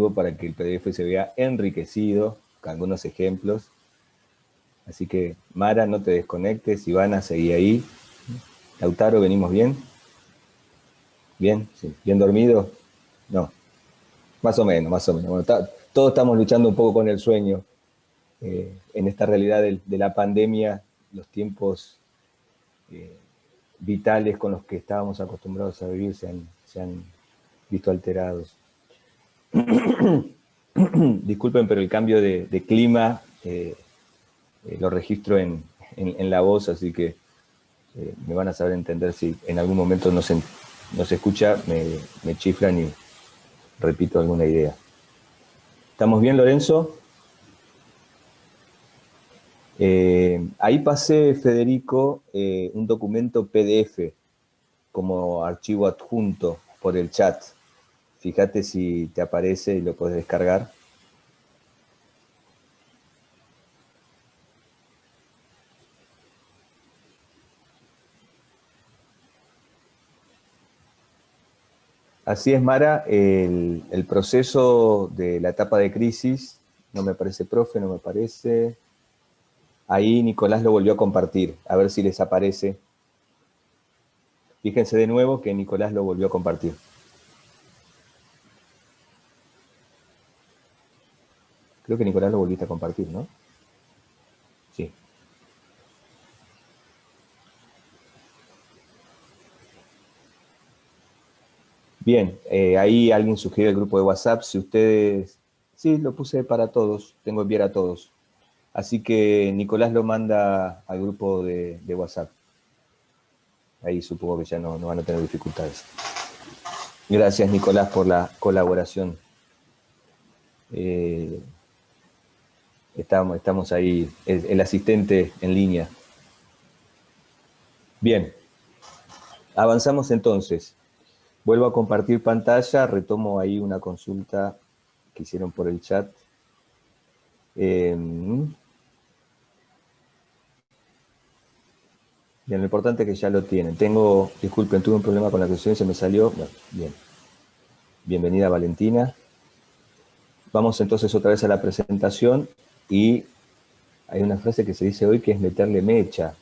archivo para que el PDF se vea enriquecido con algunos ejemplos. Así que, Mara, no te desconectes, Ivana, seguí ahí. Lautaro, ¿venimos bien? ¿Bien? Sí. ¿Bien dormido? No. Más o menos, más o menos. Bueno, todos estamos luchando un poco con el sueño. En esta realidad de la pandemia, los tiempos vitales con los que estábamos acostumbrados a vivir se han visto alterados. Disculpen, pero el cambio de clima lo registro en la voz, así que me van a saber entender si en algún momento no se escucha, me chiflan y repito alguna idea. ¿Estamos bien, Lorenzo? Ahí pasé, Federico, un documento PDF como archivo adjunto por el chat. Fíjate si te aparece y lo puedes descargar. Así es, Mara, el proceso de la etapa de crisis, no me parece, profe, no me parece. Ahí Nicolás lo volvió a compartir, a ver si les aparece. Fíjense de nuevo que Nicolás lo volvió a compartir. Creo que Nicolás lo volviste a compartir, ¿no? Sí. Bien, ahí alguien sugirió el grupo de WhatsApp. Si ustedes... Sí, lo puse para todos, tengo que enviar a todos. Así que Nicolás lo manda al grupo de WhatsApp. Ahí supongo que ya no van a tener dificultades. Gracias, Nicolás, por la colaboración. Estamos ahí, el asistente en línea. Bien, avanzamos entonces. Vuelvo a compartir pantalla, retomo ahí una consulta que hicieron por el chat. Bien, lo importante es que ya lo tienen. Disculpen, tuve un problema con la conexión y se me salió. Bueno, bien. Bienvenida, Valentina. Vamos entonces otra vez a la presentación y hay una frase que se dice hoy que es meterle mecha,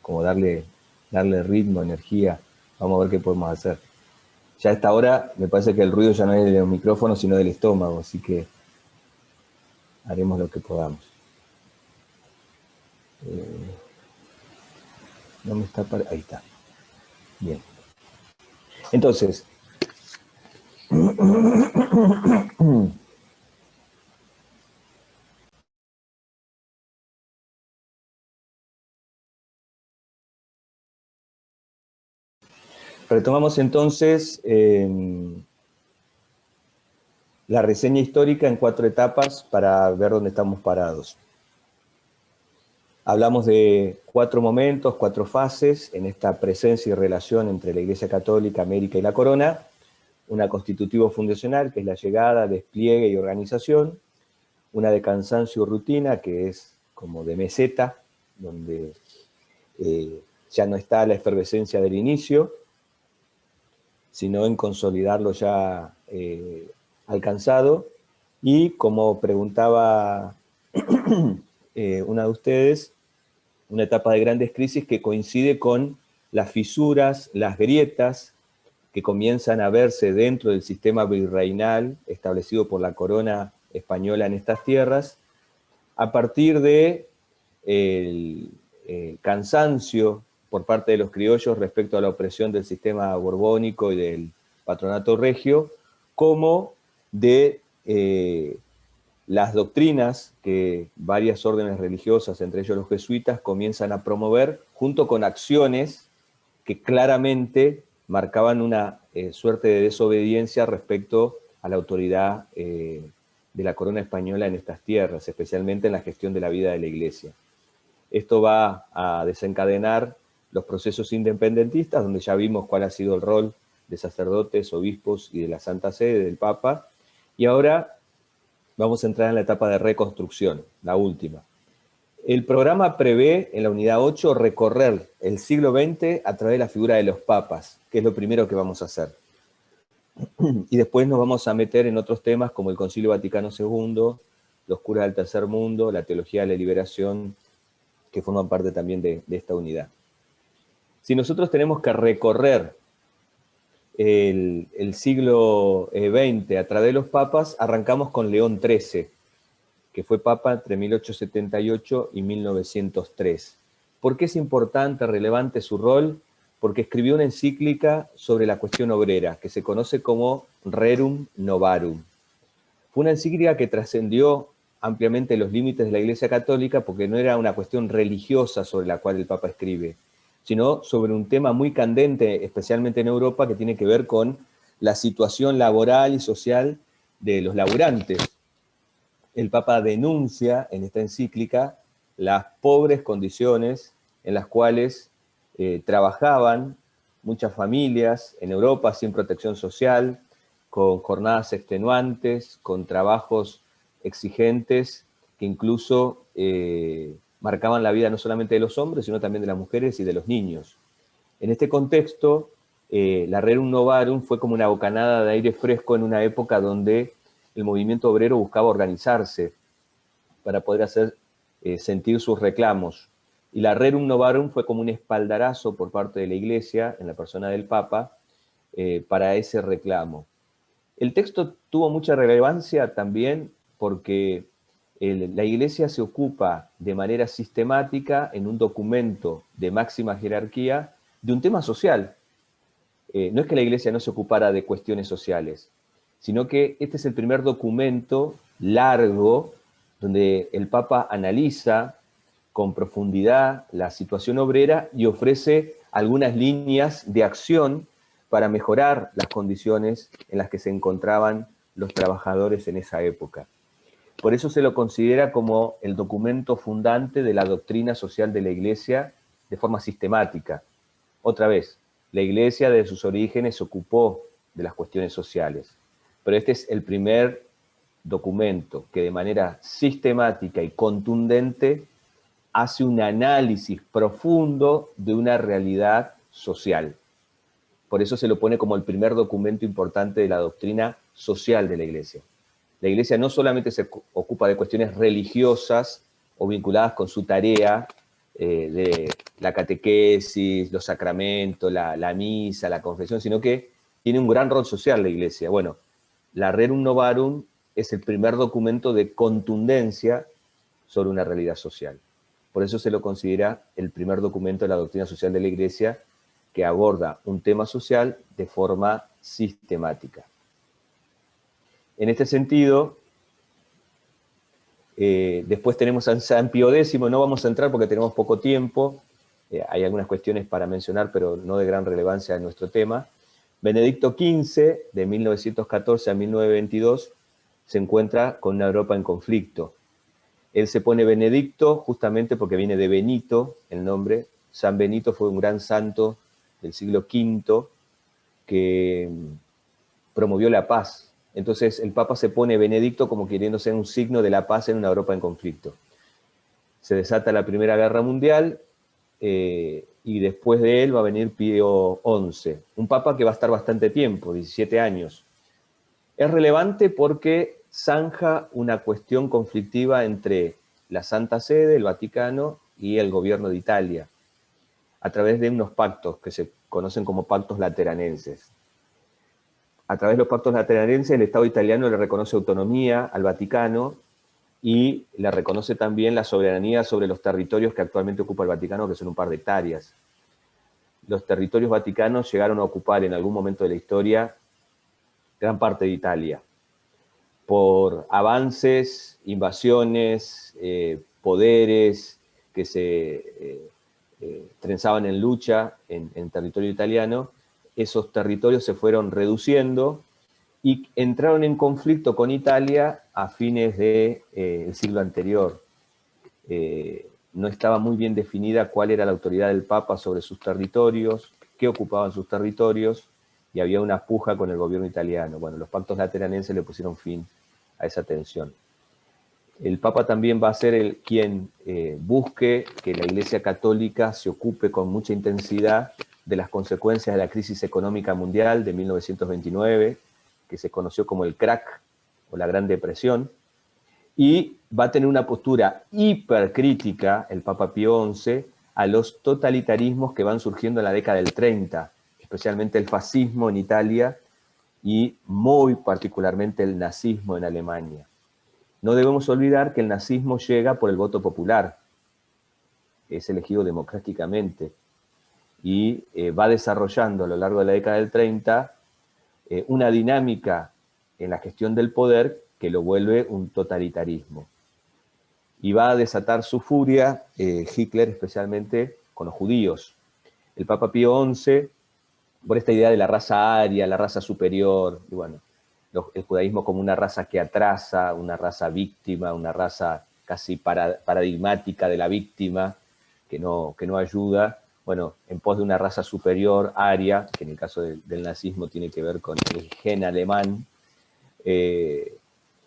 como darle ritmo, energía. Vamos a ver qué podemos hacer. Ya a esta hora me parece que el ruido ya no es de los micrófonos, sino del estómago, así que haremos lo que podamos. No me está ahí está. Bien. Entonces, retomamos entonces la reseña histórica en 4 etapas para ver dónde estamos parados. Hablamos de 4 momentos, 4 fases en esta presencia y relación entre la Iglesia Católica, América y la Corona. Una constitutivo fundacional, que es la llegada, despliegue y organización. Una de cansancio y rutina, que es como de meseta, donde ya no está la efervescencia del inicio, sino en consolidarlo ya alcanzado. Y como preguntaba una de ustedes, una etapa de grandes crisis que coincide con las fisuras, las grietas que comienzan a verse dentro del sistema virreinal establecido por la corona española en estas tierras, a partir de el cansancio por parte de los criollos respecto a la opresión del sistema borbónico y del patronato regio, como de las doctrinas que varias órdenes religiosas, entre ellos los jesuitas, comienzan a promover, junto con acciones que claramente marcaban una suerte de desobediencia respecto a la autoridad de la corona española en estas tierras, especialmente en la gestión de la vida de la Iglesia. Esto va a desencadenar los procesos independentistas, donde ya vimos cuál ha sido el rol de sacerdotes, obispos y de la Santa Sede, del Papa, y ahora vamos a entrar en la etapa de reconstrucción, la última. El programa prevé, en la unidad 8, recorrer el siglo XX a través de la figura de los papas, que es lo primero que vamos a hacer. Y después nos vamos a meter en otros temas como el Concilio Vaticano II, los curas del tercer mundo, la teología de la liberación, que forman parte también de esta unidad. Si nosotros tenemos que recorrer el siglo XX a través de los papas, arrancamos con León XIII, que fue papa entre 1878 y 1903. ¿Por qué es importante, relevante su rol? Porque escribió una encíclica sobre la cuestión obrera, que se conoce como Rerum Novarum. Fue una encíclica que trascendió ampliamente los límites de la Iglesia Católica porque no era una cuestión religiosa sobre la cual el Papa escribe, sino sobre un tema muy candente, especialmente en Europa, que tiene que ver con la situación laboral y social de los laburantes. El Papa denuncia en esta encíclica las pobres condiciones en las cuales trabajaban muchas familias en Europa sin protección social, con jornadas extenuantes, con trabajos exigentes que incluso marcaban la vida no solamente de los hombres, sino también de las mujeres y de los niños. En este contexto, la Rerum Novarum fue como una bocanada de aire fresco en una época donde el movimiento obrero buscaba organizarse para poder hacer sentir sus reclamos. Y la Rerum Novarum fue como un espaldarazo por parte de la Iglesia, en la persona del Papa, para ese reclamo. El texto tuvo mucha relevancia también porque la Iglesia se ocupa de manera sistemática en un documento de máxima jerarquía de un tema social. No es que la Iglesia no se ocupara de cuestiones sociales, sino que este es el primer documento largo donde el Papa analiza con profundidad la situación obrera y ofrece algunas líneas de acción para mejorar las condiciones en las que se encontraban los trabajadores en esa época. Por eso se lo considera como el documento fundante de la doctrina social de la Iglesia de forma sistemática. Otra vez, la Iglesia desde sus orígenes se ocupó de las cuestiones sociales, pero este es el primer documento que de manera sistemática y contundente hace un análisis profundo de una realidad social. Por eso se lo pone como el primer documento importante de la doctrina social de la Iglesia. La Iglesia no solamente se ocupa de cuestiones religiosas o vinculadas con su tarea de la catequesis, los sacramentos, la misa, la confesión, sino que tiene un gran rol social la Iglesia. Bueno, la Rerum Novarum es el primer documento de contundencia sobre una realidad social. Por eso se lo considera el primer documento de la doctrina social de la Iglesia que aborda un tema social de forma sistemática. En este sentido, después tenemos a San Pío X, no vamos a entrar porque tenemos poco tiempo, hay algunas cuestiones para mencionar, pero no de gran relevancia en nuestro tema. Benedicto XV, de 1914 a 1922, se encuentra con una Europa en conflicto. Él se pone Benedicto justamente porque viene de Benito, el nombre. San Benito fue un gran santo del siglo V que promovió la paz. Entonces el Papa se pone Benedicto como queriendo ser un signo de la paz en una Europa en conflicto. Se desata la Primera Guerra Mundial y después de él va a venir Pío XI, un Papa que va a estar bastante tiempo, 17 años. Es relevante porque zanja una cuestión conflictiva entre la Santa Sede, el Vaticano y el gobierno de Italia, a través de unos pactos que se conocen como pactos lateranenses. A través de los pactos lateranenses, el Estado italiano le reconoce autonomía al Vaticano y le reconoce también la soberanía sobre los territorios que actualmente ocupa el Vaticano, que son un par de hectáreas. Los territorios vaticanos llegaron a ocupar en algún momento de la historia gran parte de Italia, por avances, invasiones, poderes que se trenzaban en lucha en territorio italiano. Esos territorios se fueron reduciendo y entraron en conflicto con Italia a fines del siglo anterior. No estaba muy bien definida cuál era la autoridad del Papa sobre sus territorios, qué ocupaban sus territorios, y había una puja con el gobierno italiano. Bueno, los pactos lateranenses le pusieron fin a esa tensión. El Papa también va a ser quien busque que la Iglesia Católica se ocupe con mucha intensidad de las consecuencias de la crisis económica mundial de 1929, que se conoció como el crack o la Gran Depresión, y va a tener una postura hipercrítica, el Papa Pío XI, a los totalitarismos que van surgiendo en la década del 30, especialmente el fascismo en Italia y muy particularmente el nazismo en Alemania. No debemos olvidar que el nazismo llega por el voto popular, es elegido democráticamente, y va desarrollando a lo largo de la década del 30 una dinámica en la gestión del poder que lo vuelve un totalitarismo. Y va a desatar su furia, Hitler especialmente, con los judíos. El Papa Pío XI, por esta idea de la raza aria, la raza superior, y bueno, el judaísmo como una raza que atrasa, una raza víctima, una raza casi paradigmática de la víctima, que no ayuda, bueno, en pos de una raza superior, aria, que en el caso del nazismo tiene que ver con el gen alemán.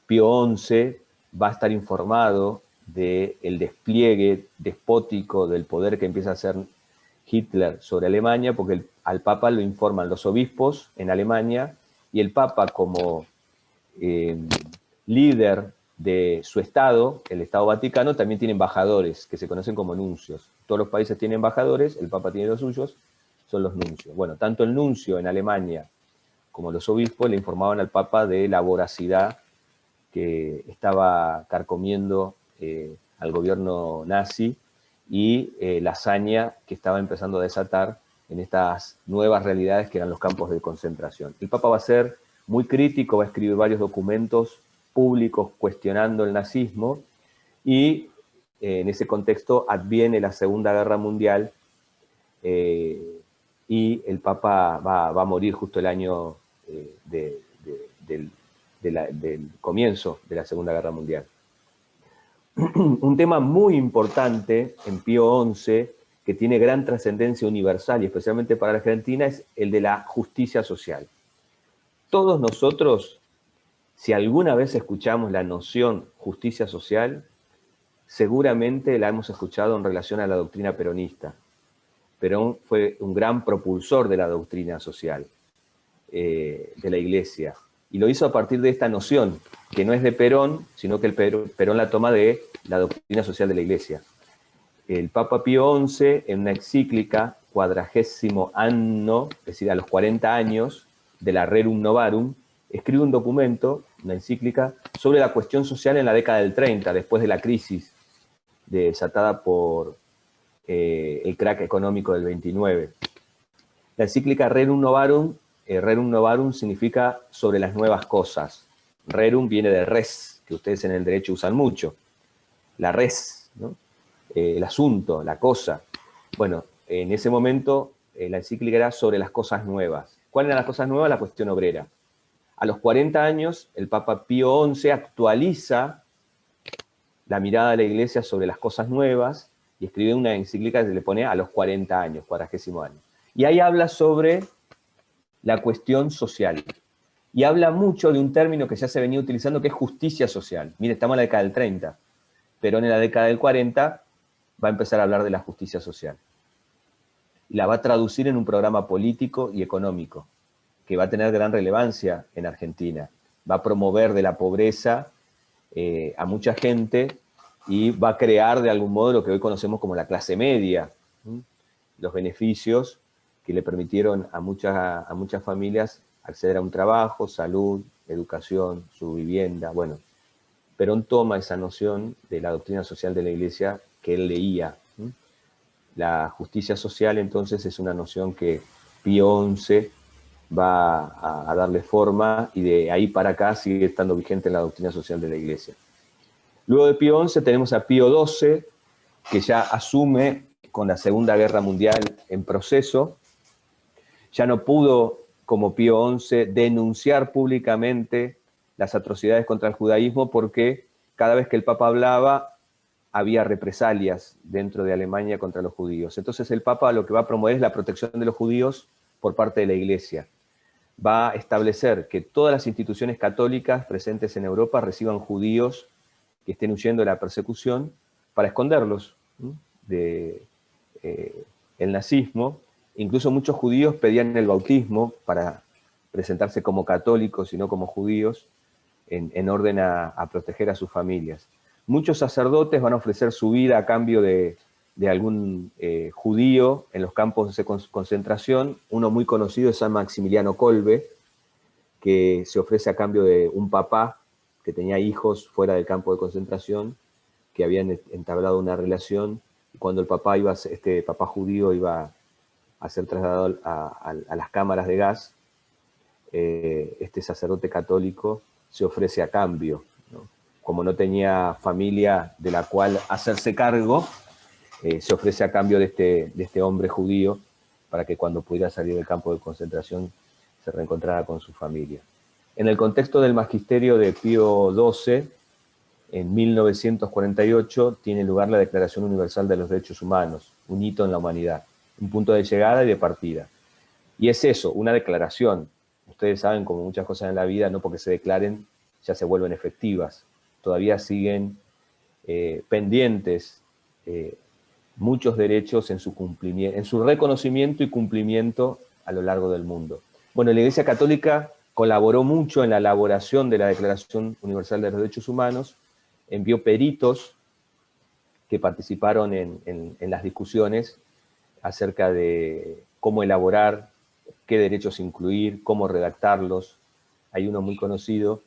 Pío XI va a estar informado del despliegue despótico del poder que empieza a hacer Hitler sobre Alemania, porque al Papa lo informan los obispos en Alemania, y el Papa como líder de su Estado, el Estado Vaticano, también tiene embajadores, que se conocen como nuncios. Todos los países tienen embajadores, el Papa tiene los suyos, son los nuncios. Bueno, tanto el nuncio en Alemania como los obispos le informaban al Papa de la voracidad que estaba carcomiendo al gobierno nazi y la hazaña que estaba empezando a desatar en estas nuevas realidades que eran los campos de concentración. El Papa va a ser muy crítico, va a escribir varios documentos públicos cuestionando el nazismo, y en ese contexto adviene la Segunda Guerra Mundial, y el Papa va a morir justo el año del comienzo de la Segunda Guerra Mundial. Un tema muy importante en Pío XI, que tiene gran trascendencia universal y especialmente para la Argentina, es el de la justicia social. Todos nosotros, si alguna vez escuchamos la noción justicia social, seguramente la hemos escuchado en relación a la doctrina peronista. Perón fue un gran propulsor de la doctrina social de la Iglesia, y lo hizo a partir de esta noción, que no es de Perón, sino que Perón la toma de la doctrina social de la Iglesia. El Papa Pío XI, en una encíclica, 40º anno, es decir, a los 40 años, de la Rerum Novarum, escribe un documento, una encíclica, sobre la cuestión social en la década del 30, después de la crisis desatada por el crack económico del 29. La encíclica Rerum Novarum significa sobre las nuevas cosas. Rerum viene de res, que ustedes en el derecho usan mucho. La res, ¿no? El asunto, la cosa. Bueno, en ese momento la encíclica era sobre las cosas nuevas. ¿Cuáles eran las cosas nuevas? La cuestión obrera. A los 40 años, el Papa Pío XI actualiza la mirada de la Iglesia sobre las cosas nuevas y escribe una encíclica que se le pone a los 40 años, 40º año. Y ahí habla sobre la cuestión social. Y habla mucho de un término que ya se venía utilizando, que es justicia social. Mire, estamos en la década del 30, pero en la década del 40 va a empezar a hablar de la justicia social. Y la va a traducir en un programa político y económico, que va a tener gran relevancia en Argentina. Va a promover de la pobreza a mucha gente y va a crear de algún modo lo que hoy conocemos como la clase media. Los beneficios que le permitieron a muchas familias acceder a un trabajo, salud, educación, su vivienda. Bueno, Perón toma esa noción de la doctrina social de la Iglesia que él leía. La justicia social, entonces, es una noción que Pío XI va a darle forma, y de ahí para acá sigue estando vigente en la doctrina social de la Iglesia. Luego de Pío XI tenemos a Pío XII, que ya asume con la Segunda Guerra Mundial en proceso. Ya no pudo, como Pío XI, denunciar públicamente las atrocidades contra el judaísmo, porque cada vez que el Papa hablaba había represalias dentro de Alemania contra los judíos. Entonces el Papa lo que va a promover es la protección de los judíos por parte de la Iglesia. Va a establecer que todas las instituciones católicas presentes en Europa reciban judíos que estén huyendo de la persecución, para esconderlos del nazismo. Incluso muchos judíos pedían el bautismo para presentarse como católicos y no como judíos, en orden a proteger a sus familias. Muchos sacerdotes van a ofrecer su vida a cambio de algún judío en los campos de concentración. Uno muy conocido es San Maximiliano Kolbe, que se ofrece a cambio de un papá que tenía hijos fuera del campo de concentración, que habían entablado una relación, y cuando el papá este papá judío iba a ser trasladado a las cámaras de gas, este sacerdote católico se ofrece a cambio, ¿no? Como no tenía familia de la cual hacerse cargo, se ofrece a cambio de este hombre judío para que cuando pudiera salir del campo de concentración se reencontrara con su familia. En el contexto del magisterio de Pío XII, en 1948, tiene lugar la Declaración Universal de los Derechos Humanos, un hito en la humanidad, un punto de llegada y de partida. Y es eso, una declaración. Ustedes saben, como muchas cosas en la vida, no porque se declaren ya se vuelven efectivas. Todavía siguen pendientes muchos derechos en su cumplimiento, en su reconocimiento y cumplimiento a lo largo del mundo. Bueno, la Iglesia Católica colaboró mucho en la elaboración de la Declaración Universal de los Derechos Humanos, envió peritos que participaron en las discusiones acerca de cómo elaborar, qué derechos incluir, cómo redactarlos. Hay uno muy conocido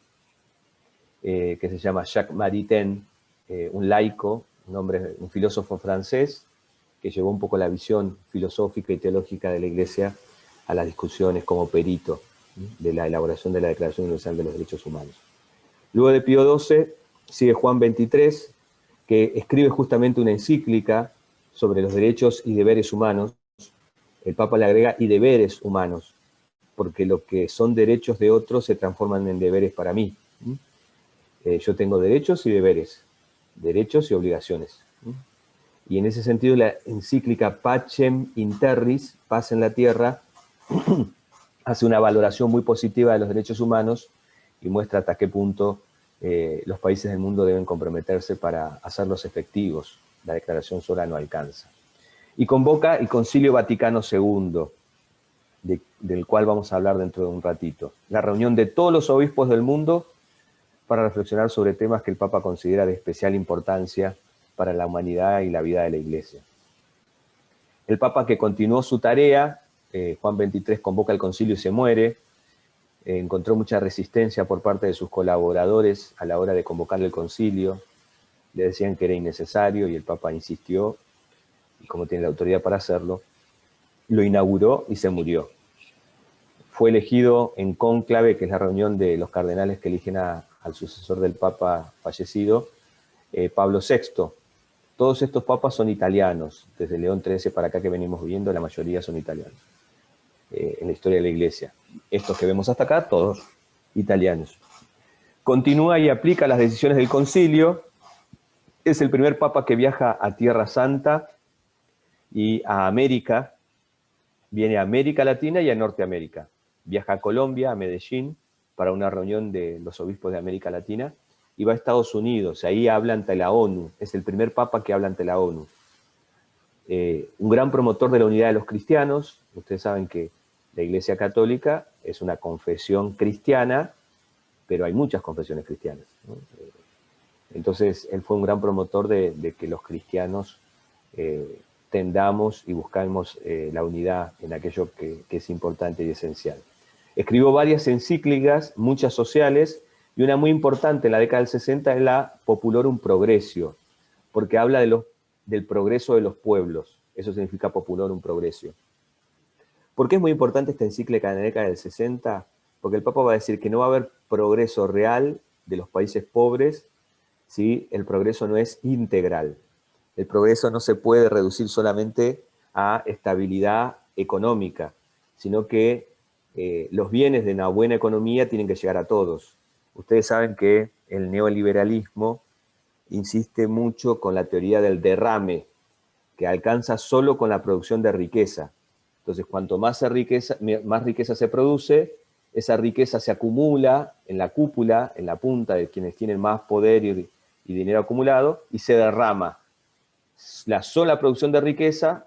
que se llama Jacques Maritain, un laico, un filósofo francés, que llevó un poco la visión filosófica y teológica de la Iglesia a las discusiones como perito de la elaboración de la Declaración Universal de los Derechos Humanos. Luego de Pío XII sigue Juan XXIII, que escribe justamente una encíclica sobre los derechos y deberes humanos. El Papa le agrega y deberes humanos, porque lo que son derechos de otros se transforman en deberes para mí. Yo tengo derechos y deberes, derechos y obligaciones. Y en ese sentido la encíclica Pacem in Terris, paz en la tierra, hace una valoración muy positiva de los derechos humanos y muestra hasta qué punto los países del mundo deben comprometerse para hacerlos efectivos. La declaración sola no alcanza. Y convoca el Concilio Vaticano II, del cual vamos a hablar dentro de un ratito. La reunión de todos los obispos del mundo para reflexionar sobre temas que el Papa considera de especial importancia para la humanidad y la vida de la Iglesia. El Papa, que continuó su tarea, Juan XXIII, convoca el concilio y se muere, encontró mucha resistencia por parte de sus colaboradores a la hora de convocar el concilio, le decían que era innecesario y el Papa insistió, y como tiene la autoridad para hacerlo, lo inauguró y se murió. Fue elegido en cónclave, que es la reunión de los cardenales que eligen al sucesor del Papa fallecido, Pablo VI. Todos estos papas son italianos, desde León XIII para acá que venimos viendo, la mayoría son italianos, en la historia de la Iglesia. Estos que vemos hasta acá, todos italianos. Continúa y aplica las decisiones del concilio, es el primer papa que viaja a Tierra Santa y a América, viene a América Latina y a Norteamérica. Viaja a Colombia, a Medellín, para una reunión de los obispos de América Latina, y va a Estados Unidos, ahí habla ante la ONU, es el primer papa que habla ante la ONU. Un gran promotor de la unidad de los cristianos. Ustedes saben que la Iglesia Católica es una confesión cristiana, pero hay muchas confesiones cristianas, ¿no? Entonces, él fue un gran promotor de que los cristianos tendamos y buscamos la unidad en aquello que es importante y esencial. Escribió varias encíclicas, muchas sociales, y una muy importante en la década del 60 es la Populorum Progressio, porque habla del progreso de los pueblos. Eso significa Populorum Progressio. ¿Por qué es muy importante esta encíclica en la década del 60? Porque el Papa va a decir que no va a haber progreso real de los países pobres si el progreso no es integral. El progreso no se puede reducir solamente a estabilidad económica, sino que los bienes de una buena economía tienen que llegar a todos. Ustedes saben que el neoliberalismo insiste mucho con la teoría del derrame, que alcanza solo con la producción de riqueza. Entonces, cuanto más riqueza se produce, esa riqueza se acumula en la cúpula, en la punta de quienes tienen más poder y dinero acumulado, y se derrama. La sola producción de riqueza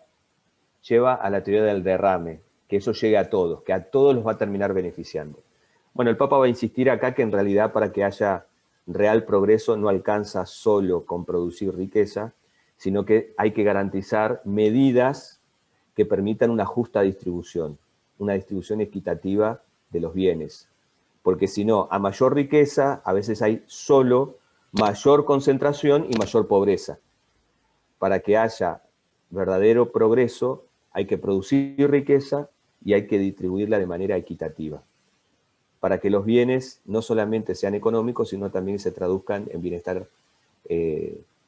lleva a la teoría del derrame. que eso llegue a todos, que a todos los va a terminar beneficiando. Bueno, el Papa va a insistir acá que en realidad para que haya real progreso no alcanza solo con producir riqueza, sino que hay que garantizar medidas que permitan una justa distribución, una distribución equitativa de los bienes. Porque si no, a mayor riqueza, a veces hay solo mayor concentración y mayor pobreza. Para que haya verdadero progreso, hay que producir riqueza y hay que distribuirla de manera equitativa, para que los bienes no solamente sean económicos, sino también se traduzcan en bienestar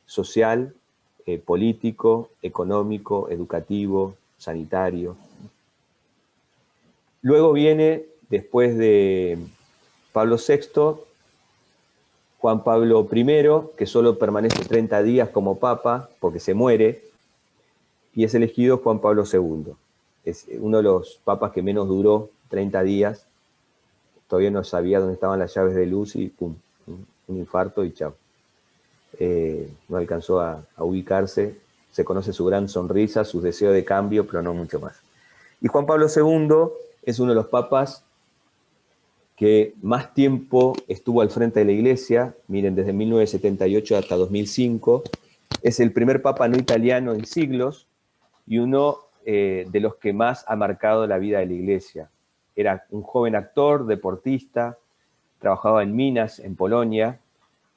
social, político, económico, educativo, sanitario. Luego viene, después de Pablo VI, Juan Pablo I, que solo permanece 30 días como papa, porque se muere, y es elegido Juan Pablo II. Es uno de los papas que menos duró, 30 días, todavía no sabía dónde estaban las llaves de luz y pum, un infarto y chao. No alcanzó a ubicarse, se conoce su gran sonrisa, su deseo de cambio, pero no mucho más. Y Juan Pablo II es uno de los papas que más tiempo estuvo al frente de la Iglesia, miren, desde 1978 hasta 2005, es el primer papa no italiano en siglos y uno de los que más ha marcado la vida de la Iglesia. Era un joven actor, deportista, trabajaba en minas en Polonia,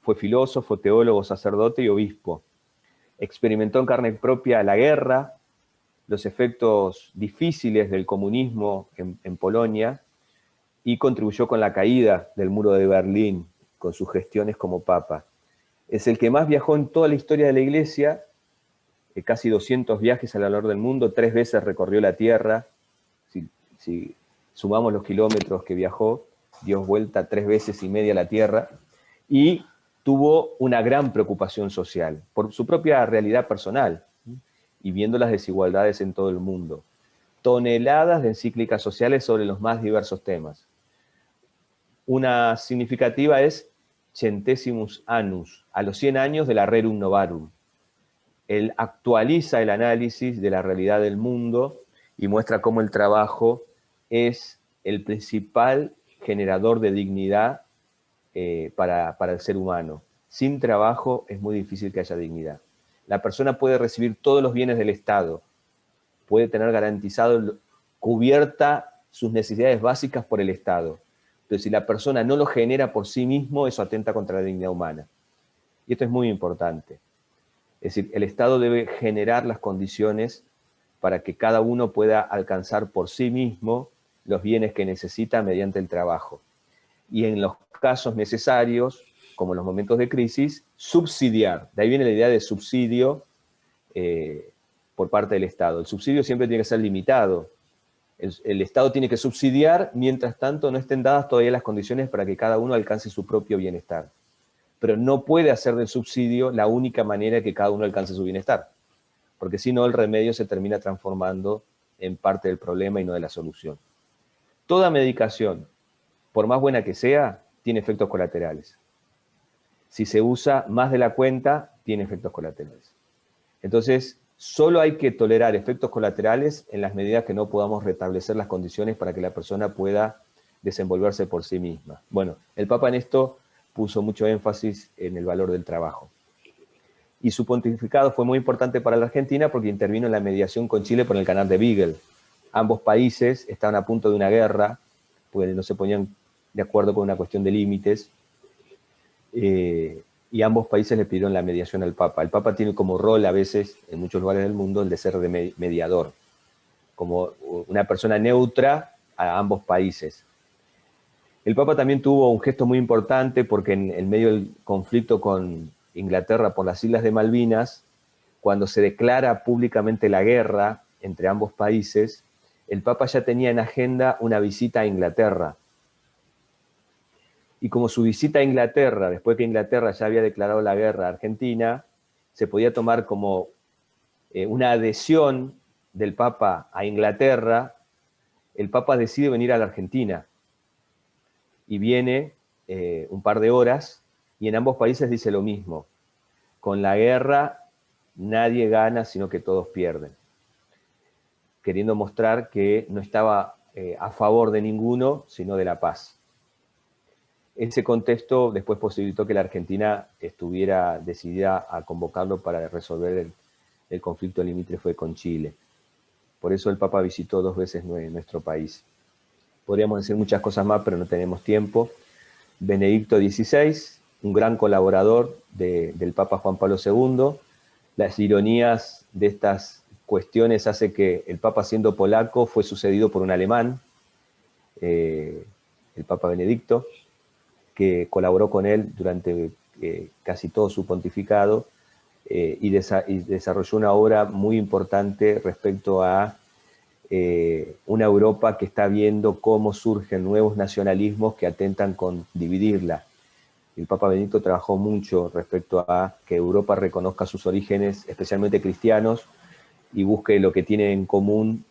fue filósofo, teólogo, sacerdote y obispo. Experimentó en carne propia la guerra, los efectos difíciles del comunismo en Polonia, y contribuyó con la caída del muro de Berlín, con sus gestiones como papa. Es el que más viajó en toda la historia de la Iglesia, casi 200 viajes alrededor del mundo, 3 veces recorrió la Tierra. Si sumamos los kilómetros que viajó, dio vuelta 3 veces y media a la Tierra, y tuvo una gran preocupación social, por su propia realidad personal, y viendo las desigualdades en todo el mundo. Toneladas de encíclicas sociales sobre los más diversos temas. Una significativa es Centesimus Annus, a los 100 años de la Rerum Novarum. Él actualiza el análisis de la realidad del mundo y muestra cómo el trabajo es el principal generador de dignidad para el ser humano. Sin trabajo es muy difícil que haya dignidad. La persona puede recibir todos los bienes del Estado, puede tener garantizado, cubierta sus necesidades básicas por el Estado, pero si la persona no lo genera por sí mismo, eso atenta contra la dignidad humana. Y esto es muy importante. Es decir, el Estado debe generar las condiciones para que cada uno pueda alcanzar por sí mismo los bienes que necesita mediante el trabajo. Y en los casos necesarios, como en los momentos de crisis, subsidiar. De ahí viene la idea de subsidio por parte del Estado. El subsidio siempre tiene que ser limitado. El Estado tiene que subsidiar, mientras tanto no estén dadas todavía las condiciones para que cada uno alcance su propio bienestar. Pero no puede hacer del subsidio la única manera de que cada uno alcance su bienestar, porque si no el remedio se termina transformando en parte del problema y no de la solución. Toda medicación, por más buena que sea, tiene efectos colaterales. Si se usa más de la cuenta, tiene efectos colaterales. Entonces, solo hay que tolerar efectos colaterales en las medidas que no podamos restablecer las condiciones para que la persona pueda desenvolverse por sí misma. Bueno, el Papa en esto puso mucho énfasis en el valor del trabajo. Y su pontificado fue muy importante para la Argentina porque intervino en la mediación con Chile por el canal de Beagle. Ambos países estaban a punto de una guerra, porque no se ponían de acuerdo con una cuestión de límites, y ambos países le pidieron la mediación al Papa. El Papa tiene como rol a veces, en muchos lugares del mundo, el de ser de mediador, como una persona neutra a ambos países. El Papa también tuvo un gesto muy importante porque en medio del conflicto con Inglaterra por las Islas de Malvinas, cuando se declara públicamente la guerra entre ambos países, el Papa ya tenía en agenda una visita a Inglaterra. Y como su visita a Inglaterra, después que Inglaterra ya había declarado la guerra a Argentina, se podía tomar como una adhesión del Papa a Inglaterra, el Papa decide venir a la Argentina. Y viene un par de horas, y en ambos países dice lo mismo. Con la guerra nadie gana, sino que todos pierden. queriendo mostrar que no estaba a favor de ninguno, sino de la paz. Ese contexto después posibilitó que la Argentina estuviera decidida a convocarlo para resolver el conflicto limítrofe con Chile. Por eso el Papa visitó 2 veces nuestro país. Podríamos decir muchas cosas más, pero no tenemos tiempo. Benedicto XVI, un gran colaborador del Papa Juan Pablo II. Las ironías de estas cuestiones hace que el Papa, siendo polaco, fue sucedido por un alemán, el Papa Benedicto, que colaboró con él durante casi todo su pontificado y desarrolló una obra muy importante respecto a una Europa que está viendo cómo surgen nuevos nacionalismos que atentan con dividirla. El Papa Benedicto trabajó mucho respecto a que Europa reconozca sus orígenes, especialmente cristianos, y busque lo que tiene en común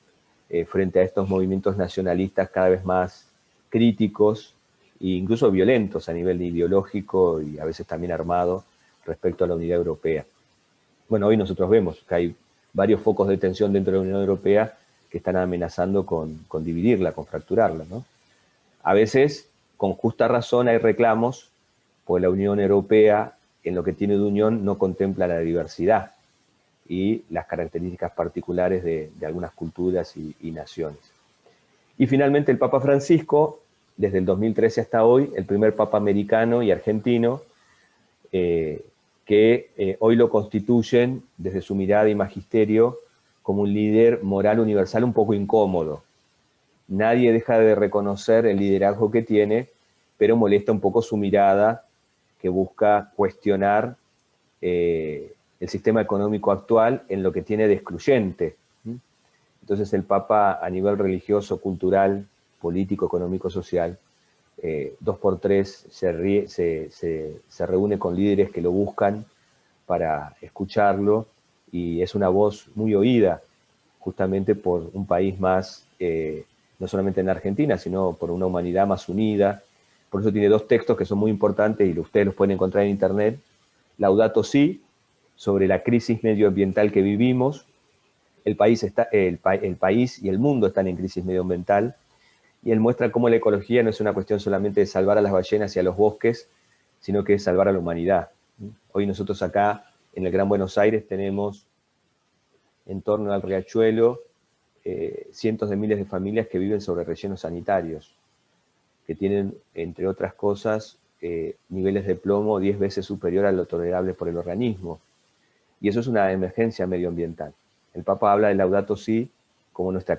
frente a estos movimientos nacionalistas cada vez más críticos e incluso violentos a nivel ideológico y a veces también armado respecto a la unidad europea. Bueno, hoy nosotros vemos que hay varios focos de tensión dentro de la Unión Europea que están amenazando con dividirla, con fracturarla, ¿no? A veces, con justa razón, hay reclamos, pues la Unión Europea, en lo que tiene de unión, no contempla la diversidad y las características particulares de algunas culturas y naciones. Y finalmente el Papa Francisco, desde el 2013 hasta hoy, el primer Papa americano y argentino, que hoy lo constituyen, desde su mirada y magisterio, como un líder moral universal un poco incómodo. Nadie deja de reconocer el liderazgo que tiene, pero molesta un poco su mirada, que busca cuestionar el sistema económico actual en lo que tiene de excluyente. Entonces el Papa, a nivel religioso, cultural, político, económico, social, 2x3 se reúne con líderes que lo buscan para escucharlo, y es una voz muy oída, justamente por un país más, no solamente en Argentina, sino por una humanidad más unida. Por eso tiene 2 textos que son muy importantes y ustedes los pueden encontrar en internet. Laudato Si, sobre la crisis medioambiental que vivimos. El país y el mundo están en crisis medioambiental, y él muestra cómo la ecología no es una cuestión solamente de salvar a las ballenas y a los bosques, sino que es salvar a la humanidad. Hoy nosotros acá, en el Gran Buenos Aires, tenemos en torno al riachuelo cientos de miles de familias que viven sobre rellenos sanitarios, que tienen, entre otras cosas, niveles de plomo 10 veces superior a lo tolerable por el organismo. Y eso es una emergencia medioambiental. El Papa habla del Laudato Si como nuestra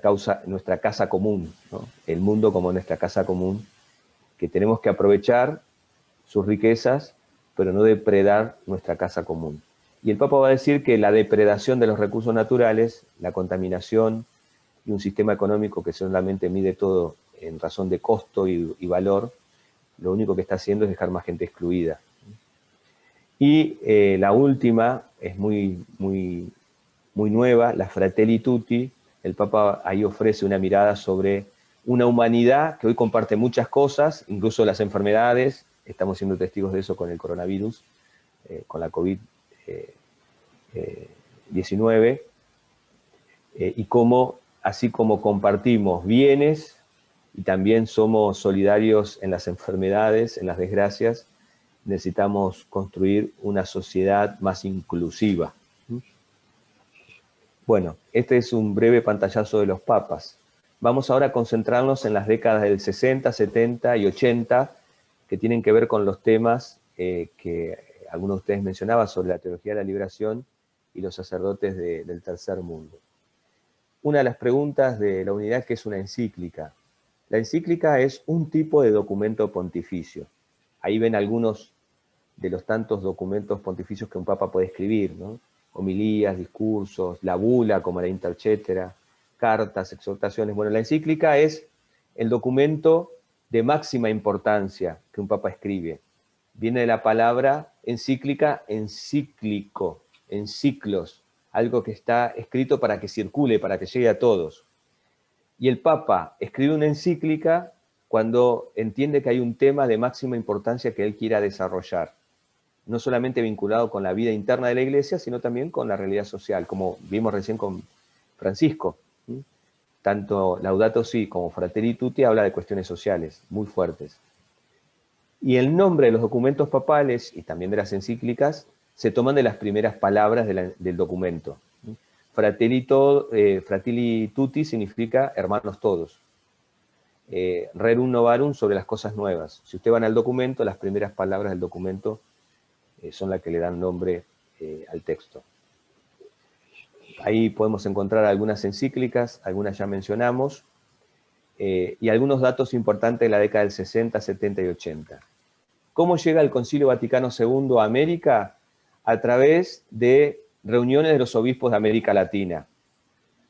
casa común, ¿no? El mundo como nuestra casa común, que tenemos que aprovechar sus riquezas, pero no depredar nuestra casa común. Y el Papa va a decir que la depredación de los recursos naturales, la contaminación y un sistema económico que solamente mide todo en razón de costo y valor, lo único que está haciendo es dejar más gente excluida. Y la última es muy nueva, la Fratelli Tutti. El Papa ahí ofrece una mirada sobre una humanidad que hoy comparte muchas cosas, incluso las enfermedades. Estamos siendo testigos de eso con el coronavirus, con la COVID-19, y cómo, así como compartimos bienes y también somos solidarios en las enfermedades, en las desgracias, necesitamos construir una sociedad más inclusiva. Bueno, este es un breve pantallazo de los papas. Vamos ahora a concentrarnos en las décadas del 60, 70 y 80, que tienen que ver con los temas que algunos de ustedes mencionaban sobre la teología de la liberación y los sacerdotes del tercer mundo. Una de las preguntas de la unidad, ¿qué es una encíclica? La encíclica es un tipo de documento pontificio. Ahí ven algunos de los tantos documentos pontificios que un papa puede escribir, ¿no? Homilías, discursos, la bula como la Intercetera, cartas, exhortaciones. Bueno, la encíclica es el documento de máxima importancia que un papa escribe. Viene de la palabra encíclica, encíclico, en ciclos, algo que está escrito para que circule, para que llegue a todos. Y el papa escribe una encíclica cuando entiende que hay un tema de máxima importancia que él quiera desarrollar, no solamente vinculado con la vida interna de la Iglesia, sino también con la realidad social, como vimos recién con Francisco. tanto Laudato Si como Fratelli Tutti habla de cuestiones sociales muy fuertes. Y el nombre de los documentos papales y también de las encíclicas se toman de las primeras palabras del documento. Fratelli Tutti significa hermanos todos. Rerum Novarum sobre las cosas nuevas. Si ustedes van al documento, las primeras palabras del documento son las que le dan nombre al texto. Ahí podemos encontrar algunas encíclicas, algunas ya mencionamos, y algunos datos importantes de la década del 60, 70 y 80. ¿Cómo llega el Concilio Vaticano II a América? A través de reuniones de los obispos de América Latina,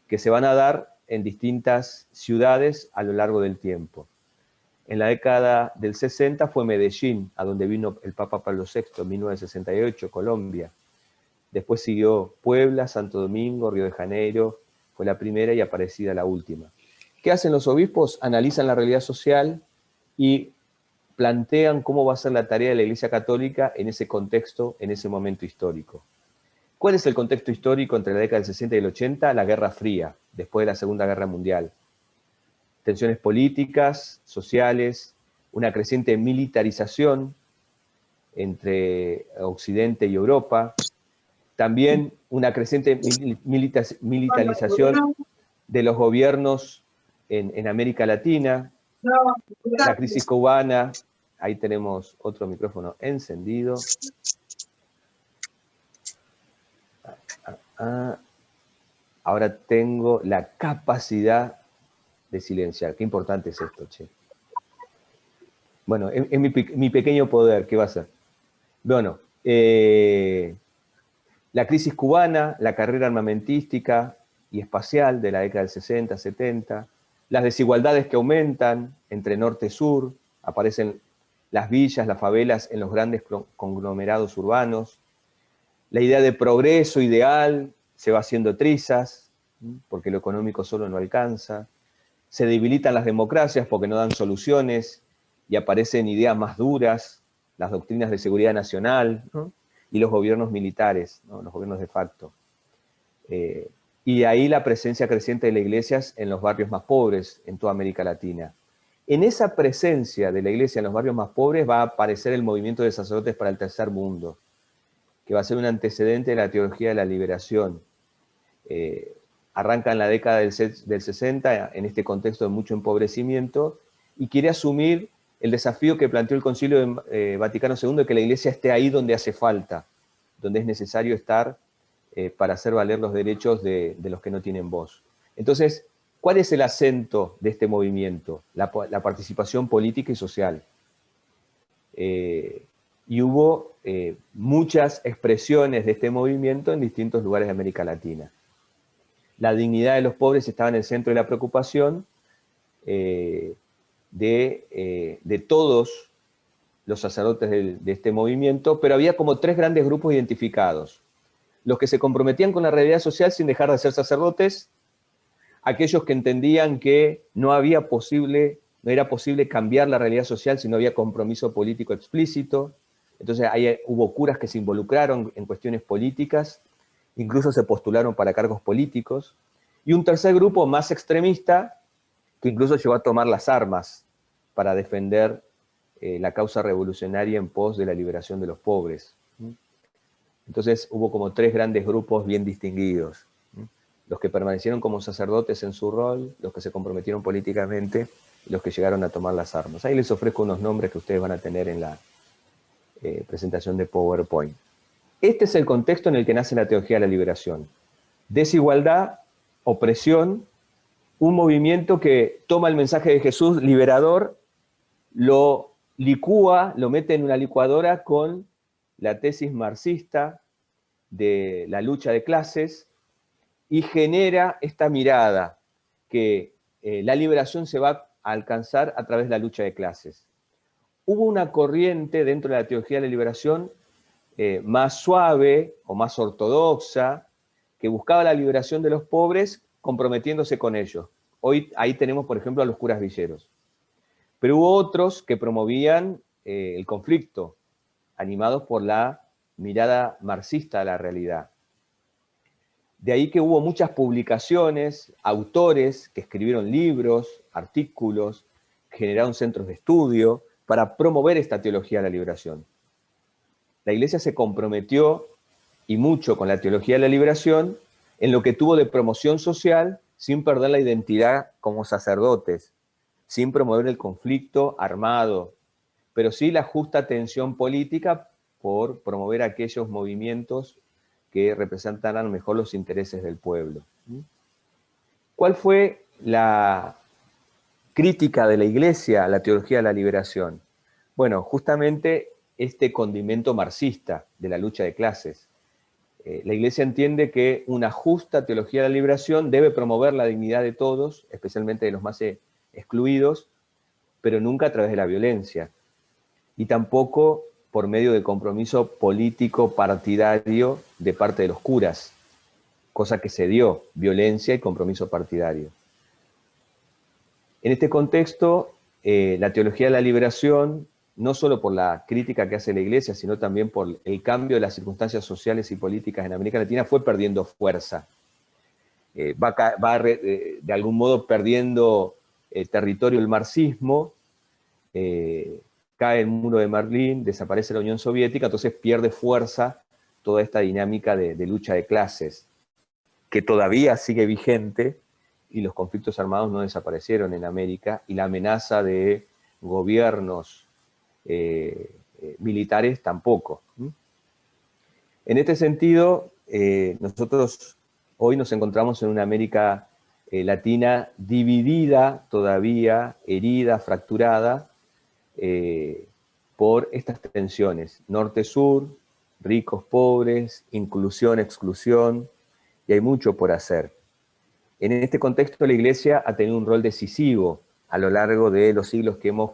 que se van a dar en distintas ciudades a lo largo del tiempo. En la década del 60 fue Medellín, a donde vino el Papa Pablo VI, en 1968, Colombia. Después siguió Puebla, Santo Domingo, Río de Janeiro, fue la primera y Aparecida la última. ¿Qué hacen los obispos? Analizan la realidad social y plantean cómo va a ser la tarea de la Iglesia Católica en ese contexto, en ese momento histórico. ¿Cuál es el contexto histórico entre la década del 60 y el 80? La Guerra Fría, después de la Segunda Guerra Mundial. Tensiones políticas, sociales, una creciente militarización entre Occidente y Europa, también una creciente militarización de los gobiernos en América Latina, la crisis cubana, ahí tenemos otro micrófono encendido. Ahora tengo la capacidad de silenciar. Qué importante es esto, che. Bueno, es mi pequeño poder, ¿qué va a ser? Bueno, la crisis cubana, la carrera armamentística y espacial de la década del 60, 70, las desigualdades que aumentan entre norte y sur, aparecen las villas, las favelas en los grandes conglomerados urbanos, la idea de progreso ideal se va haciendo trizas, porque lo económico solo no alcanza, se debilitan las democracias porque no dan soluciones y aparecen ideas más duras, las doctrinas de seguridad nacional, ¿no? Y los gobiernos militares, ¿no? Los gobiernos de facto. Y ahí la presencia creciente de las iglesias en los barrios más pobres en toda América Latina. En esa presencia de la iglesia en los barrios más pobres va a aparecer el movimiento de sacerdotes para el tercer mundo, que va a ser un antecedente de la teología de la liberación. Arranca en la década del 60, en este contexto de mucho empobrecimiento, y quiere asumir el desafío que planteó el Concilio Vaticano II, de que la iglesia esté ahí donde hace falta, donde es necesario estar para hacer valer los derechos de los que no tienen voz. Entonces, ¿cuál es el acento de este movimiento? La participación política y social. Y hubo muchas expresiones de este movimiento en distintos lugares de América Latina. La dignidad de los pobres estaba en el centro de la preocupación de todos los sacerdotes de este movimiento, pero había como tres grandes grupos identificados. Los que se comprometían con la realidad social sin dejar de ser sacerdotes, aquellos que entendían que no era posible cambiar la realidad social si no había compromiso político explícito. Entonces ahí hubo curas que se involucraron en cuestiones políticas, incluso se postularon para cargos políticos, y un tercer grupo más extremista, que incluso llegó a tomar las armas para defender la causa revolucionaria en pos de la liberación de los pobres. Entonces hubo como tres grandes grupos bien distinguidos. Los que permanecieron como sacerdotes en su rol, los que se comprometieron políticamente, y los que llegaron a tomar las armas. Ahí les ofrezco unos nombres que ustedes van a tener en la presentación de PowerPoint. Este es el contexto en el que nace la teología de la liberación. Desigualdad, opresión, un movimiento que toma el mensaje de Jesús liberador, lo licúa, lo mete en una licuadora con la tesis marxista de la lucha de clases y genera esta mirada que la liberación se va a alcanzar a través de la lucha de clases. Hubo una corriente dentro de la teología de la liberación más suave o más ortodoxa, que buscaba la liberación de los pobres comprometiéndose con ellos. Hoy ahí tenemos, por ejemplo, a los curas villeros. Pero hubo otros que promovían el conflicto, animados por la mirada marxista a la realidad. De ahí que hubo muchas publicaciones, autores que escribieron libros, artículos, generaron centros de estudio para promover esta teología de la liberación. La Iglesia se comprometió, y mucho, con la teología de la liberación, en lo que tuvo de promoción social, sin perder la identidad como sacerdotes, sin promover el conflicto armado, pero sí la justa tensión política por promover aquellos movimientos que representaran mejor los intereses del pueblo. ¿Cuál fue la crítica de la Iglesia a la teología de la liberación? Bueno, justamente este condimento marxista de la lucha de clases. La Iglesia entiende que una justa teología de la liberación debe promover la dignidad de todos, especialmente de los más excluidos, pero nunca a través de la violencia, y tampoco por medio de compromiso político partidario de parte de los curas, cosa que se dio, violencia y compromiso partidario. En este contexto, la teología de la liberación, no solo por la crítica que hace la Iglesia, sino también por el cambio de las circunstancias sociales y políticas en América Latina, fue perdiendo fuerza. De algún modo perdiendo territorio el marxismo, cae el muro de Berlín, desaparece la Unión Soviética, entonces pierde fuerza toda esta dinámica de lucha de clases, que todavía sigue vigente, y los conflictos armados no desaparecieron en América, y la amenaza de gobiernos militares tampoco. En este sentido, nosotros hoy nos encontramos en una América Latina dividida todavía, herida, fracturada, por estas tensiones, norte-sur, ricos, pobres, inclusión, exclusión, y hay mucho por hacer. En este contexto, la Iglesia ha tenido un rol decisivo a lo largo de los siglos que hemos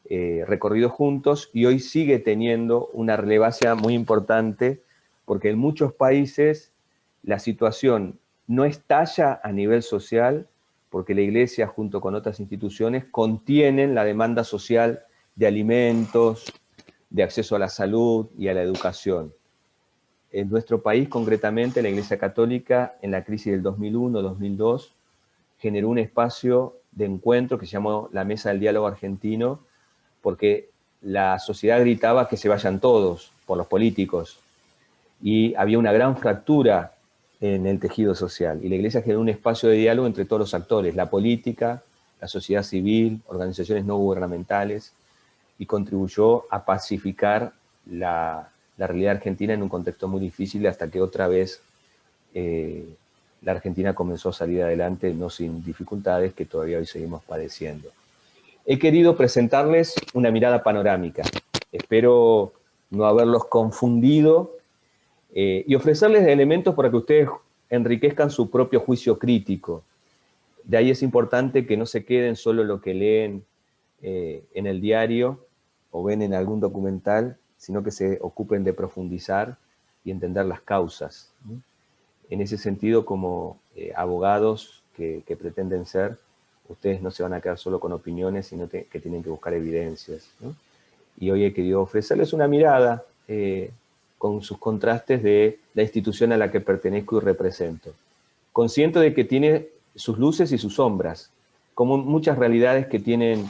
recorrido juntos, y hoy sigue teniendo una relevancia muy importante, porque en muchos países la situación no estalla a nivel social, porque la Iglesia, junto con otras instituciones, contienen la demanda social de alimentos, de acceso a la salud y a la educación. En nuestro país, concretamente, la Iglesia Católica, en la crisis del 2001-2002, generó un espacio de encuentro que se llamó la Mesa del Diálogo Argentino, porque la sociedad gritaba que se vayan todos por los políticos, y había una gran fractura en el tejido social, y la Iglesia generó un espacio de diálogo entre todos los actores, la política, la sociedad civil, organizaciones no gubernamentales, y contribuyó a pacificar la realidad argentina en un contexto muy difícil, hasta que otra vez la Argentina comenzó a salir adelante, no sin dificultades que todavía hoy seguimos padeciendo. He querido presentarles una mirada panorámica. Espero no haberlos confundido y ofrecerles elementos para que ustedes enriquezcan su propio juicio crítico. De ahí es importante que no se queden solo lo que leen en el diario o ven en algún documental, sino que se ocupen de profundizar y entender las causas. En ese sentido, como abogados que pretenden ser, ustedes no se van a quedar solo con opiniones, sino que tienen que buscar evidencias, ¿no? Y hoy he querido ofrecerles una mirada con sus contrastes de la institución a la que pertenezco y represento. Consciente de que tiene sus luces y sus sombras, como muchas realidades que tienen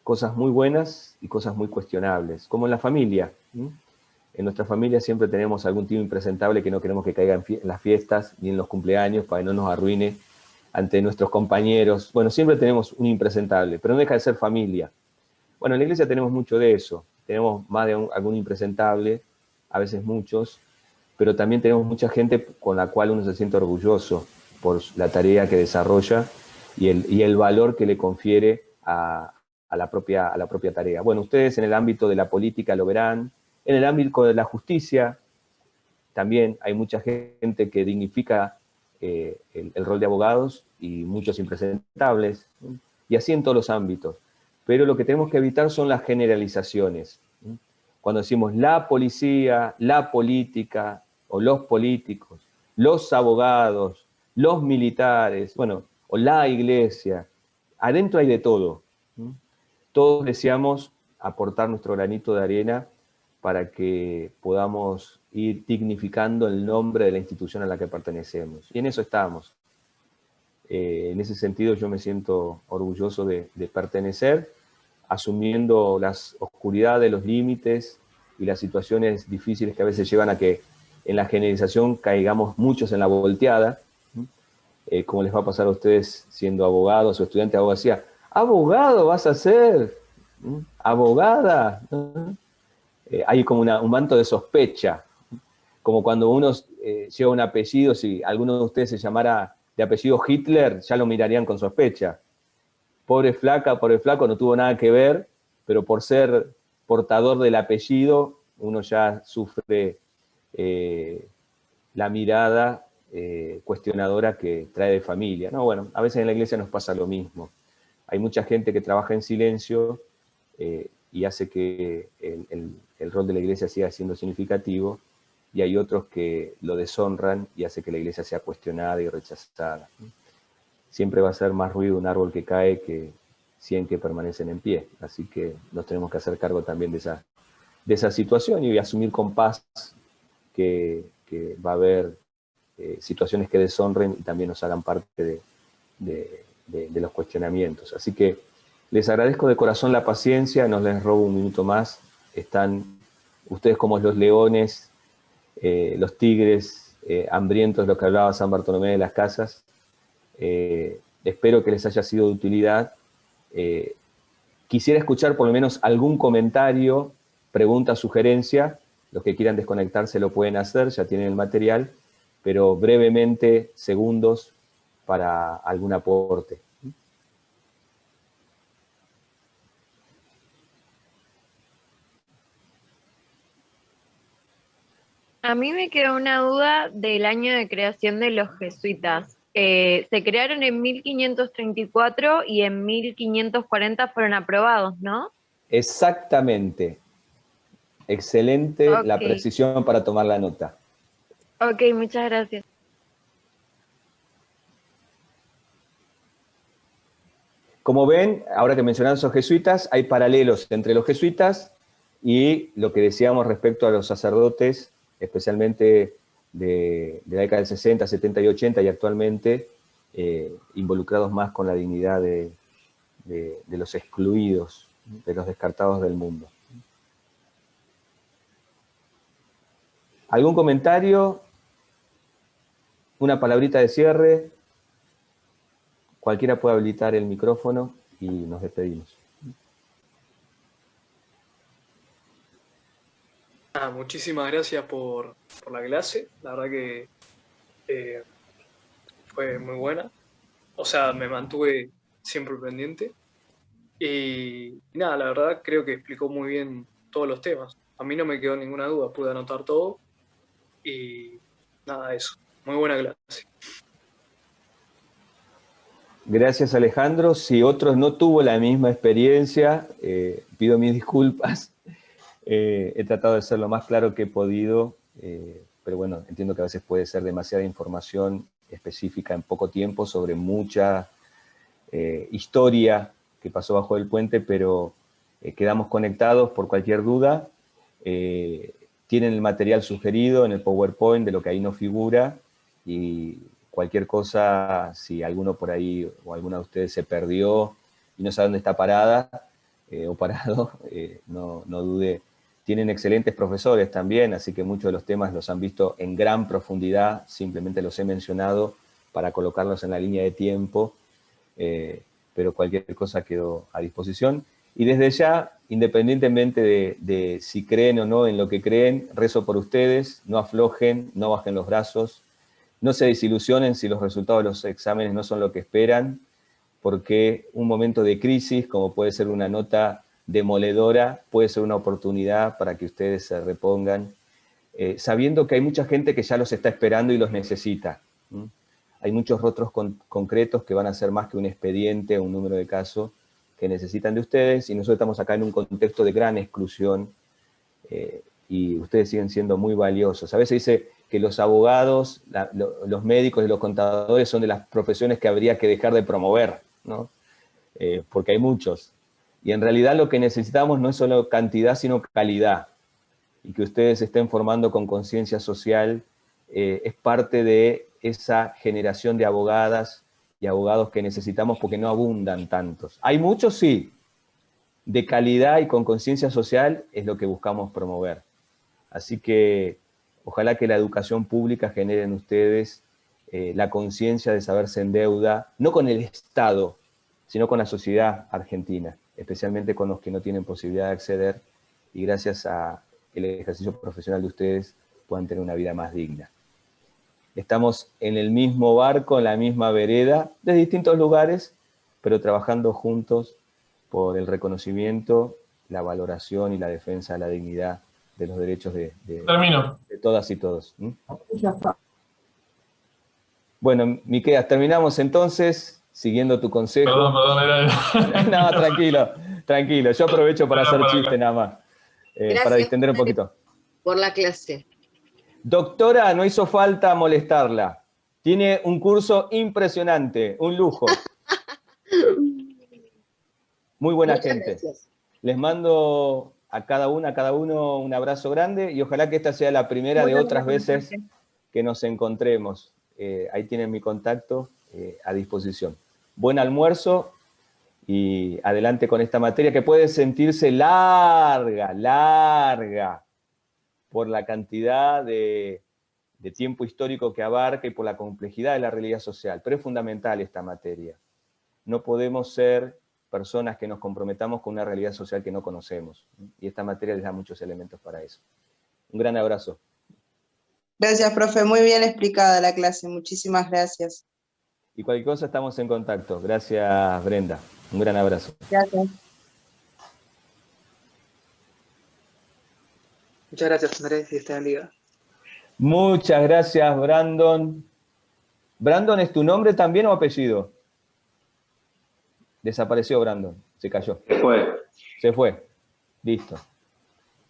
cosas muy buenas y cosas muy cuestionables, como en la familia. En nuestra familia siempre tenemos algún tío impresentable que no queremos que caiga en las fiestas ni en los cumpleaños para que no nos arruine ante nuestros compañeros. Bueno, siempre tenemos un impresentable, pero no deja de ser familia. Bueno, en la Iglesia tenemos mucho de eso. Tenemos más de algún impresentable, a veces muchos, pero también tenemos mucha gente con la cual uno se siente orgulloso por la tarea que desarrolla y el valor que le confiere a la propia tarea. Bueno, ustedes en el ámbito de la política lo verán, en el ámbito de la justicia también hay mucha gente que dignifica el rol de abogados y muchos impresentables, y así en todos los ámbitos. Pero lo que tenemos que evitar son las generalizaciones. Cuando decimos la policía, la política, o los políticos, los abogados, los militares, bueno, o la iglesia, adentro hay de todo. Todos deseamos aportar nuestro granito de arena para que podamos ir dignificando el nombre de la institución a la que pertenecemos. Y en eso estamos. En ese sentido yo me siento orgulloso de pertenecer, asumiendo las oscuridades, los límites y las situaciones difíciles que a veces llevan a que en la generalización caigamos muchos en la volteada, como les va a pasar a ustedes siendo abogados o estudiantes de abogacía. ¿Abogado vas a ser? ¿Abogada? Hay como un manto de sospecha, como cuando uno lleva un apellido, si alguno de ustedes se llamara de apellido Hitler, ya lo mirarían con sospecha. Pobre flaca, pobre flaco, no tuvo nada que ver, pero por ser portador del apellido, uno ya sufre la mirada cuestionadora que trae de familia. No, bueno, a veces en la iglesia nos pasa lo mismo. Hay mucha gente que trabaja en silencio y hace que el rol de la iglesia siga siendo significativo, y hay otros que lo deshonran y hace que la iglesia sea cuestionada y rechazada. Siempre va a ser más ruido un árbol que cae que 100 que permanecen en pie. Así que nos tenemos que hacer cargo también de esa situación y asumir con paz que va a haber situaciones que deshonren y también nos hagan parte de los cuestionamientos. Así que les agradezco de corazón la paciencia, no les robo un minuto más. Están ustedes como los leones, los tigres hambrientos, lo que hablaba San Bartolomé de las Casas. Espero que les haya sido de utilidad. Quisiera escuchar por lo menos algún comentario, pregunta, sugerencia. Los que quieran desconectarse lo pueden hacer, ya tienen el material, pero brevemente, segundos para algún aporte. A mí me quedó una duda del año de creación de los jesuitas. Se crearon en 1534 y en 1540 fueron aprobados, ¿no? Exactamente. Excelente la Ok, precisión para tomar la nota. ok, muchas gracias. Como ven, ahora que mencionan esos jesuitas, hay paralelos entre los jesuitas y lo que decíamos respecto a los sacerdotes, especialmente de la década del 60, 70 y 80 y actualmente, involucrados más con la dignidad de los excluidos, de los descartados del mundo. ¿Algún comentario? ¿Una palabrita de cierre? Cualquiera puede habilitar el micrófono y nos despedimos. Muchísimas gracias por la clase, la verdad que fue muy buena, o sea, me mantuve siempre pendiente y nada, la verdad creo que explicó muy bien todos los temas, a mí no me quedó ninguna duda, pude anotar todo y nada, eso, muy buena clase. Gracias, Alejandro. Si otros no tuvo la misma experiencia, pido mis disculpas. He tratado de ser lo más claro que he podido, pero bueno, entiendo que a veces puede ser demasiada información específica en poco tiempo sobre mucha historia que pasó bajo el puente, pero quedamos conectados por cualquier duda. Tienen el material sugerido en el PowerPoint de lo que ahí no figura, y cualquier cosa, si alguno por ahí o alguna de ustedes se perdió y no sabe dónde está parada o parado, no dude. Tienen excelentes profesores también, así que muchos de los temas los han visto en gran profundidad, simplemente los he mencionado para colocarlos en la línea de tiempo, pero cualquier cosa quedó a disposición. Y desde ya, independientemente de si creen o no en lo que creen, rezo por ustedes, no aflojen, no bajen los brazos, no se desilusionen si los resultados de los exámenes no son lo que esperan, porque un momento de crisis, como puede ser una nota demoledora, puede ser una oportunidad para que ustedes se repongan, sabiendo que hay mucha gente que ya los está esperando y los necesita. Hay muchos rostros concretos que van a ser más que un expediente o un número de casos que necesitan de ustedes, y nosotros estamos acá en un contexto de gran exclusión, y ustedes siguen siendo muy valiosos. A veces dice que los abogados, los médicos y los contadores son de las profesiones que habría que dejar de promover, ¿no? Porque hay muchos. Y en realidad lo que necesitamos no es solo cantidad, sino calidad. y que ustedes se estén formando con conciencia social es parte de esa generación de abogadas y abogados que necesitamos porque no abundan tantos. ¿Hay muchos? Sí. De calidad y con conciencia social es lo que buscamos promover. Así que ojalá que la educación pública genere en ustedes la conciencia de saberse en deuda, no con el Estado, sino con la sociedad argentina, especialmente con los que no tienen posibilidad de acceder, y gracias al ejercicio profesional de ustedes puedan tener una vida más digna. Estamos en el mismo barco, en la misma vereda, de distintos lugares, pero trabajando juntos por el reconocimiento, la valoración y la defensa de la dignidad de los derechos de todas y todos. Ya está. Bueno, Miqueas, terminamos entonces, siguiendo tu consejo. Perdón, No, tranquilo, tranquilo. Yo aprovecho para hacer chiste nada más, para distender un poquito. Por la clase. Doctora, no hizo falta molestarla. Tiene un curso impresionante, un lujo. Muy buena Muchas gente. gracias. Les mando a cada uno un abrazo grande y ojalá que esta sea la primera de otras veces que nos encontremos. Ahí tienen mi contacto a disposición. Buen almuerzo y adelante con esta materia que puede sentirse larga, por la cantidad de tiempo histórico que abarca y por la complejidad de la realidad social. Pero es fundamental esta materia. No podemos ser personas que nos comprometamos con una realidad social que no conocemos. Y esta materia les da muchos elementos para eso. Un gran abrazo. Gracias, profe. Muy bien explicada la clase. Muchísimas gracias. Y cualquier cosa estamos en contacto. Gracias, Brenda. Un gran abrazo. Gracias. Muchas gracias, Andrés, y está en liga. Muchas gracias, Brandon. ¿Brandon es tu nombre también o apellido? Desapareció Brandon, se cayó. Se fue. Listo.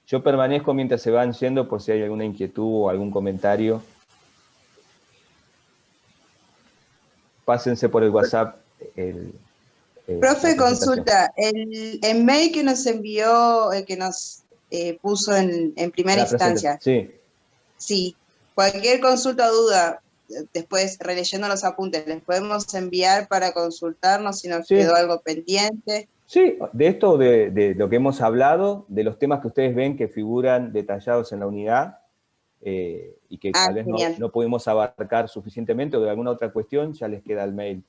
Yo permanezco mientras se van yendo por si hay alguna inquietud o algún comentario. Pásense por el WhatsApp. Profe, consulta. El mail que nos envió, que nos puso en primera instancia. Sí. Sí. Cualquier consulta o duda, después releyendo los apuntes, les podemos enviar para consultarnos si nos quedó algo pendiente. Sí, de esto, de lo que hemos hablado, de los temas que ustedes ven que figuran detallados en la unidad y que tal vez no pudimos abarcar suficientemente o de alguna otra cuestión, ya les queda el mail,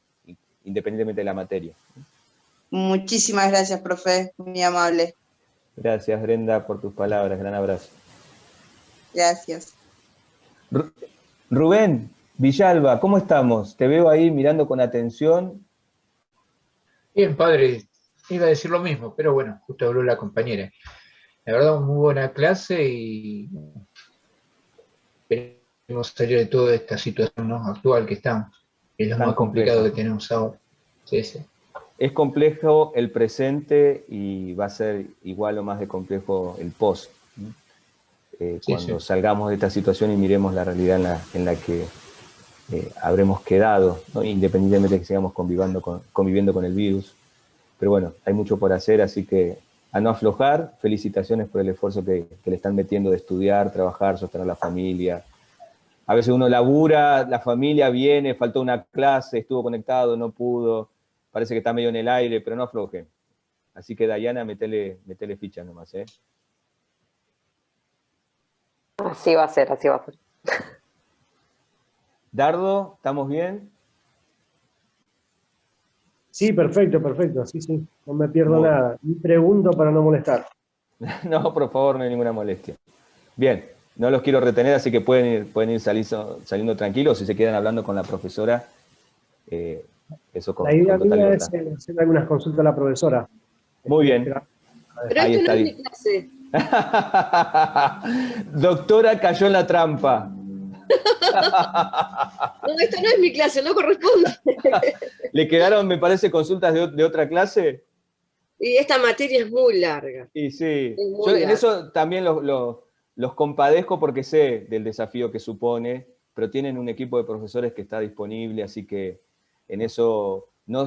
independientemente de la materia. Muchísimas gracias, profe, muy amable. Gracias, Brenda, por tus palabras. Gran abrazo. Gracias. Rubén Villalba, ¿cómo estamos? Te veo ahí mirando con atención. Bien, padre, iba a decir lo mismo, pero bueno, justo habló la compañera. La verdad, muy buena clase y esperemos salir de toda esta situación, ¿no?, actual que estamos. Es lo más complicado que tenemos ahora. Sí, sí. Es complejo el presente y va a ser igual o más de complejo el post. Cuando salgamos de esta situación y miremos la realidad en la que habremos quedado, ¿no?, independientemente de que sigamos conviviendo con el virus. Pero bueno, hay mucho por hacer, así que a no aflojar. Felicitaciones por el esfuerzo que le están metiendo de estudiar, trabajar, sostener la familia. A veces uno labura, la familia viene, faltó una clase, estuvo conectado, no pudo, parece que está medio en el aire, pero no aflojen. Así que, Dayana, metele ficha nomás, ¿eh? Así va a ser, así va a ser. Dardo, ¿estamos bien? Sí, perfecto, sí. No me pierdo nada. Y pregunto para no molestar. No, por favor, no hay ninguna molestia. Bien, no los quiero retener, así que pueden ir saliendo tranquilos. Si se quedan hablando con la profesora, eso con la idea con mía es hacer algunas consultas a la profesora. Muy bien. Pero ahí esto está. no es mi clase. Doctora cayó en la trampa. No, esto no es mi clase, no corresponde. ¿Le quedaron, me parece, consultas de otra clase? Y esta materia es muy larga. Y sí. Muy Yo en larga. eso también los compadezco porque sé del desafío que supone, pero tienen un equipo de profesores que está disponible, así que en eso no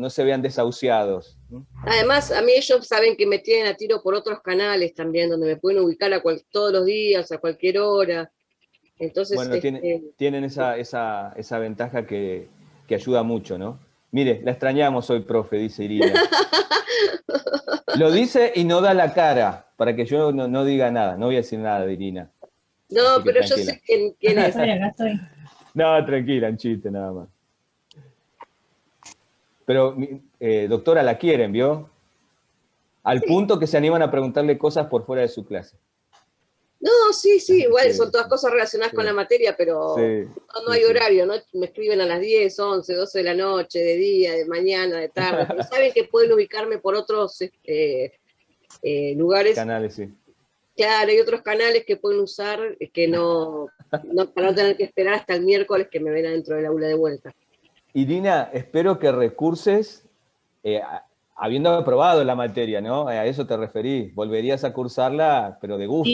se vean desahuciados. Además, a mí ellos saben que me tienen a tiro por otros canales también, donde me pueden ubicar todos los días, a cualquier hora. Entonces, Bueno, tienen esa ventaja que ayuda mucho, ¿no? Mire, la extrañamos hoy, profe, dice Irina. Lo dice y no da la cara, para que yo no diga nada. No voy a decir nada de Irina. no, pero yo sé quién es. Acá estoy. No, tranquila, un chiste nada más. Pero, doctora, la quieren, ¿vio? Al punto que se animan a preguntarle cosas por fuera de su clase. No, sí, igual Sí, son todas cosas relacionadas sí. con la materia, pero Sí, no hay sí. horario, ¿no? Me escriben a las 10, 11, 12 de la noche, de día, de mañana, de tarde, pero saben que pueden ubicarme por otros lugares. Canales, sí. Claro, hay otros canales que pueden usar que para no tener que esperar hasta el miércoles que me ven adentro del aula de vuelta. Irina, espero que recurses, habiendo aprobado la materia, ¿no? A eso te referís. Volverías a cursarla, pero de gusto.